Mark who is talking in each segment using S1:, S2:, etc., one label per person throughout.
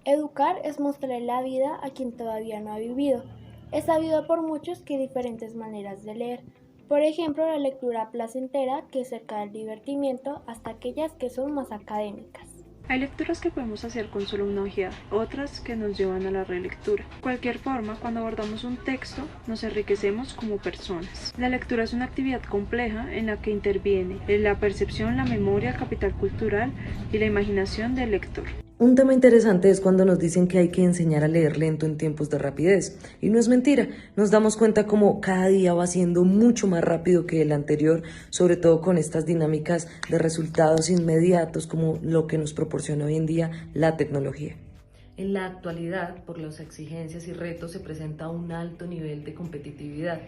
S1: Educar es mostrarle la vida a quien todavía no ha vivido. Es sabido por muchos que hay diferentes maneras de leer. Por ejemplo, la lectura placentera, que es cerca del divertimiento, hasta aquellas que son más académicas.
S2: Hay lecturas que podemos hacer con solo una ojeada, otras que nos llevan a la relectura. De cualquier forma, cuando abordamos un texto, nos enriquecemos como personas. La lectura es una actividad compleja en la que interviene la percepción, la memoria, el capital cultural y la imaginación del lector.
S3: Un tema interesante es cuando nos dicen que hay que enseñar a leer lento en tiempos de rapidez. Y no es mentira, nos damos cuenta como cada día va siendo mucho más rápido que el anterior, sobre todo con estas dinámicas de resultados inmediatos como lo que nos proporciona hoy en día la tecnología. En la actualidad, por las exigencias y retos, se presenta un alto nivel de competitividad.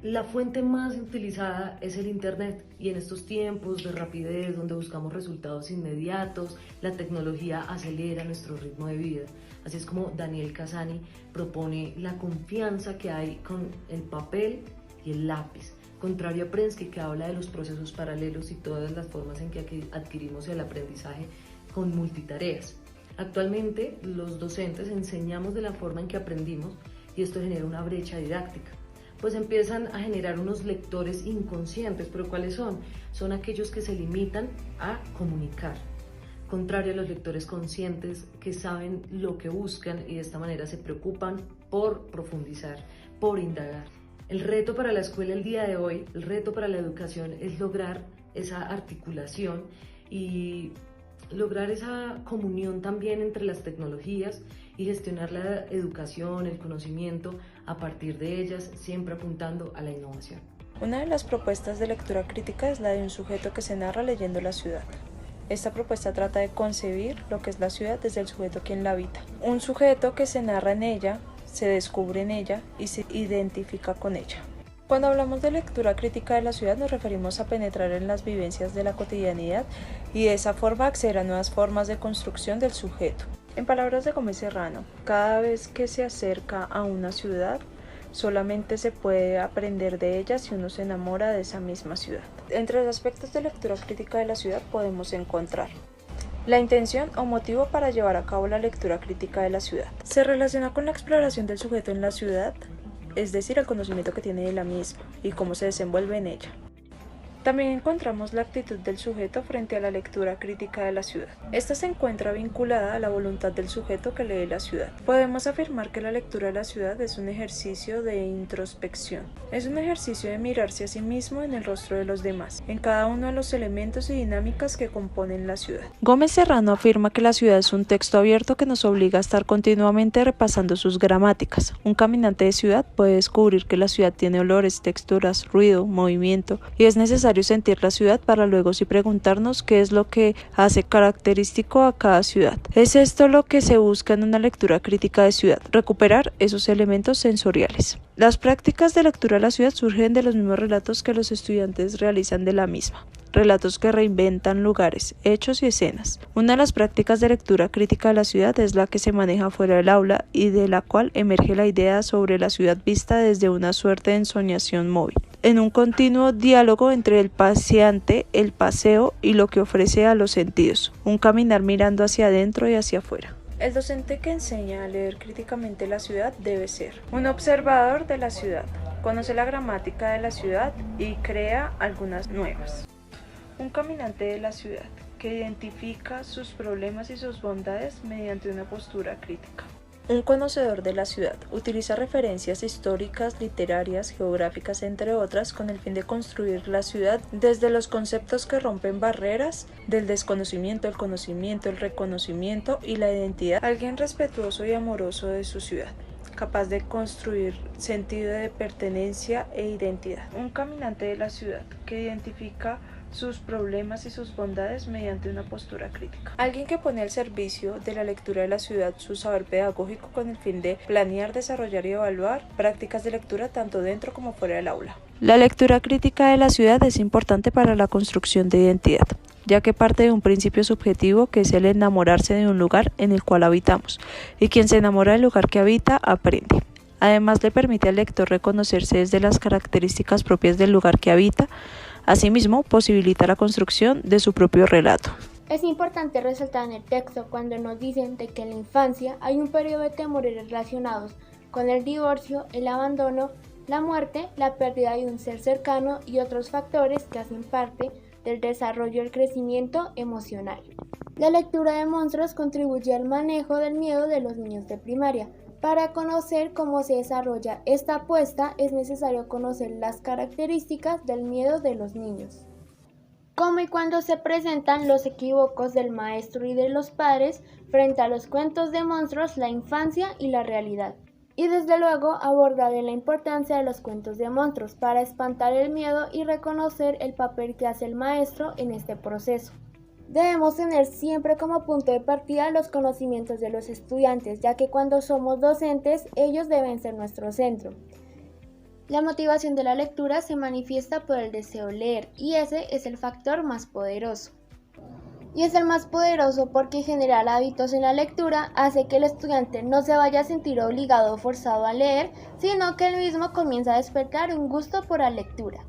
S3: La fuente más utilizada es el Internet y en estos tiempos de rapidez donde buscamos resultados inmediatos, la tecnología acelera nuestro ritmo de vida. Así es como Daniel Casani propone la confianza que hay con el papel y el lápiz, contrario a Prensky, que habla de los procesos paralelos y todas las formas en que adquirimos el aprendizaje con multitareas. Actualmente los docentes enseñamos de la forma en que aprendimos y esto genera una brecha didáctica. Pues empiezan a generar unos lectores inconscientes, pero ¿cuáles son? Son aquellos que se limitan a comunicar, contrario a los lectores conscientes que saben lo que buscan y de esta manera se preocupan por profundizar, por indagar. El reto para la escuela el día de hoy, el reto para la educación es lograr esa articulación y lograr esa comunión también entre las tecnologías y gestionar la educación, el conocimiento a partir de ellas, siempre apuntando a la innovación.
S4: Una de las propuestas de lectura crítica es la de un sujeto que se narra leyendo la ciudad. Esta propuesta trata de concebir lo que es la ciudad desde el sujeto quien la habita. Un sujeto que se narra en ella, se descubre en ella y se identifica con ella. Cuando hablamos de lectura crítica de la ciudad nos referimos a penetrar en las vivencias de la cotidianidad y de esa forma acceder a nuevas formas de construcción del sujeto. En palabras de Gómez Serrano, cada vez que se acerca a una ciudad, solamente se puede aprender de ella si uno se enamora de esa misma ciudad. Entre los aspectos de lectura crítica de la ciudad podemos encontrar la intención o motivo para llevar a cabo la lectura crítica de la ciudad. Se relaciona con la exploración del sujeto en la ciudad, es decir, el conocimiento que tiene de la misma y cómo se desenvuelve en ella. También encontramos la actitud del sujeto frente a la lectura crítica de la ciudad. Esta se encuentra vinculada a la voluntad del sujeto que lee la ciudad. Podemos afirmar que la lectura de la ciudad es un ejercicio de introspección. Es un ejercicio de mirarse a sí mismo en el rostro de los demás, en cada uno de los elementos y dinámicas que componen la ciudad. Gómez Serrano afirma que la ciudad es un texto abierto que nos obliga a estar continuamente repasando sus gramáticas. Un caminante de ciudad puede descubrir que la ciudad tiene olores, texturas, ruido, movimiento y es necesario sentir la ciudad para luego sí preguntarnos qué es lo que hace característico a cada ciudad. ¿Es esto lo que se busca en una lectura crítica de ciudad? Recuperar esos elementos sensoriales. Las prácticas de lectura de la ciudad surgen de los mismos relatos que los estudiantes realizan de la misma. Relatos que reinventan lugares, hechos y escenas. Una de las prácticas de lectura crítica de la ciudad es la que se maneja fuera del aula y de la cual emerge la idea sobre la ciudad vista desde una suerte de ensoñación móvil, en un continuo diálogo entre el paseante, el paseo y lo que ofrece a los sentidos, un caminar mirando hacia adentro y hacia afuera. El docente que enseña a leer críticamente la ciudad debe ser un observador de la ciudad, conoce la gramática de la ciudad y crea algunas nuevas. Un caminante de la ciudad que identifica sus problemas y sus bondades mediante una postura crítica. Un conocedor de la ciudad utiliza referencias históricas, literarias, geográficas, entre otras, con el fin de construir la ciudad desde los conceptos que rompen barreras del desconocimiento, el conocimiento, el reconocimiento y la identidad. Alguien respetuoso y amoroso de su ciudad, capaz de construir sentido de pertenencia e identidad. Un caminante de la ciudad que identifica sus problemas y sus bondades mediante una postura crítica. Alguien que pone al servicio de la lectura de la ciudad su saber pedagógico con el fin de planear, desarrollar y evaluar prácticas de lectura tanto dentro como fuera del aula. La lectura crítica de la ciudad es importante para la construcción de identidad, ya que parte de un principio subjetivo que es el enamorarse de un lugar en el cual habitamos, y quien se enamora del lugar que habita aprende. Además, le permite al lector reconocerse desde las características propias del lugar que habita. Asimismo, posibilita la construcción de su propio relato.
S1: Es importante resaltar en el texto cuando nos dicen de que en la infancia hay un periodo de temores relacionados con el divorcio, el abandono, la muerte, la pérdida de un ser cercano y otros factores que hacen parte del desarrollo y el crecimiento emocional. La lectura de monstruos contribuye al manejo del miedo de los niños de primaria. Para conocer cómo se desarrolla esta apuesta es necesario conocer las características del miedo de los niños. Cómo y cuándo se presentan los equívocos del maestro y de los padres frente a los cuentos de monstruos, la infancia y la realidad. Y desde luego abordaré la importancia de los cuentos de monstruos para espantar el miedo y reconocer el papel que hace el maestro en este proceso. Debemos tener siempre como punto de partida los conocimientos de los estudiantes, ya que cuando somos docentes, ellos deben ser nuestro centro. La motivación de la lectura se manifiesta por el deseo de leer, y ese es el factor más poderoso. Y es el más poderoso porque generar hábitos en la lectura hace que el estudiante no se vaya a sentir obligado o forzado a leer, sino que él mismo comienza a despertar un gusto por la lectura.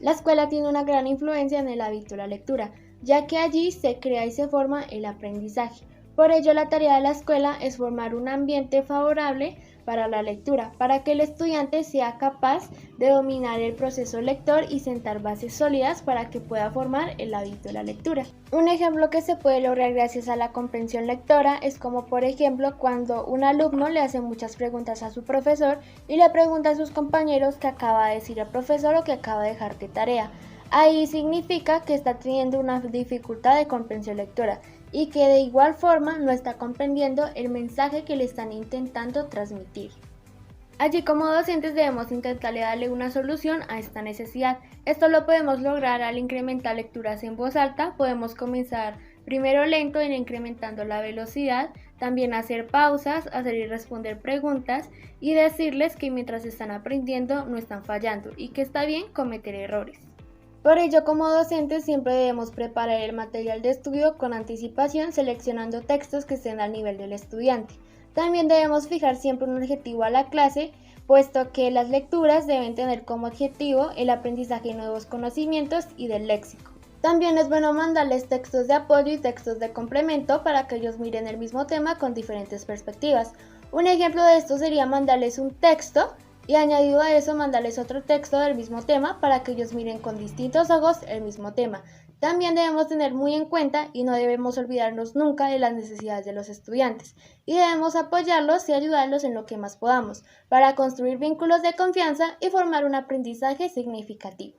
S1: La escuela tiene una gran influencia en el hábito de la lectura, ya que allí se crea y se forma el aprendizaje. Por ello, la tarea de la escuela es formar un ambiente favorable para la lectura, para que el estudiante sea capaz de dominar el proceso lector y sentar bases sólidas para que pueda formar el hábito de la lectura. Un ejemplo que se puede lograr gracias a la comprensión lectora es como, por ejemplo, cuando un alumno le hace muchas preguntas a su profesor y le pregunta a sus compañeros qué acaba de decir el profesor o qué acaba de dejar de tarea. Ahí significa que está teniendo una dificultad de comprensión lectora y que de igual forma no está comprendiendo el mensaje que le están intentando transmitir. Allí como docentes debemos intentarle darle una solución a esta necesidad. Esto lo podemos lograr al incrementar lecturas en voz alta. Podemos comenzar primero lento en incrementando la velocidad, también hacer pausas, hacer y responder preguntas y decirles que mientras están aprendiendo no están fallando y que está bien cometer errores. Por ello, como docentes siempre debemos preparar el material de estudio con anticipación, seleccionando textos que estén al nivel del estudiante. También debemos fijar siempre un objetivo a la clase, puesto que las lecturas deben tener como objetivo el aprendizaje de nuevos conocimientos y del léxico. También es bueno mandarles textos de apoyo y textos de complemento para que ellos miren el mismo tema con diferentes perspectivas. Un ejemplo de esto sería mandarles un texto y añadido a eso mandarles otro texto del mismo tema para que ellos miren con distintos ojos el mismo tema. También debemos tener muy en cuenta y no debemos olvidarnos nunca de las necesidades de los estudiantes y debemos apoyarlos y ayudarlos en lo que más podamos para construir vínculos de confianza y formar un aprendizaje significativo.